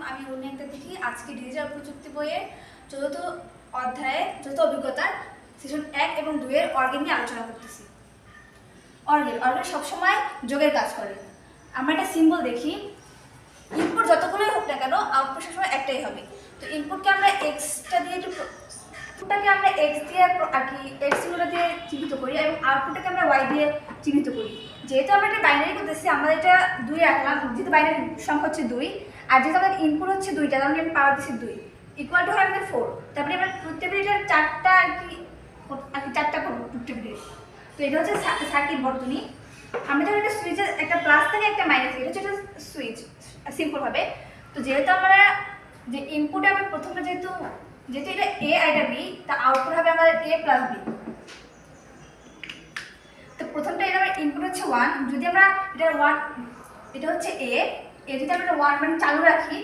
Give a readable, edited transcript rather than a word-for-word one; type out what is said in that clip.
আমি অন্য একটা দেখি আজকে ডিজিটাল প্রযুক্তি বইয়ের চতুর্থ অধ্যায়ে চতুর্থ অভিজ্ঞতার সেশন 1 এবং 2 এর অর্গেন নিয়ে আলোচনা করতেছি। অর্গেন সবসময় যোগের কাজ করে। আমরা একটা সিম্বল দেখি, ইনপুট যতগুলোই হোক না কেন আউটপুট সবসময় একটাই হবে। তো ইনপুটকে আমরা এক্সটা দিয়ে ইনপুটটাকে আমরা এক্স দিয়ে আর কি এক্সগুলো দিয়ে চিহ্নিত করি এবং আউটপুটটাকে আমরা ওয়াই দিয়ে চিহ্নিত করি। যেহেতু আমরা এটা বাইনারি করতেছি, আমরা এটা 2 রাখলাম, যেহেতু বাইনারি সংখ্যা হচ্ছে 2, আর যেহেতু আমাদের ইনপুট হচ্ছে 2টা, তার মানে আমি পাওয়ার দিচ্ছি 2 ইকুয়াল টু হয় আমাদের 4। তারপরে আমরা ট্রুথ টেবিলটা 4টা আর কি 4টা করবো ট্রুথ টেবিলে। তো এটা হচ্ছে সার্কিট বর্তনী। আমরা যখন একটা সুইচের একটা প্লাস থাকে একটা মাইনাস থাকে, এটা হচ্ছে একটা সুইচ সিম্পল ভাবে। তো যেহেতু আমরা যে ইনপুটে আমরা প্রথমে যেহেতু এটা এ আর এটা বি, তা আউটপুট হবে আমাদের এ প্লাস বি। তো প্রথমটা এটা আমার ইনপুট হচ্ছে 1, যদি আমরা এটা 1 এটা হচ্ছে এ যদি আমরা 1 মানে চালু রাখি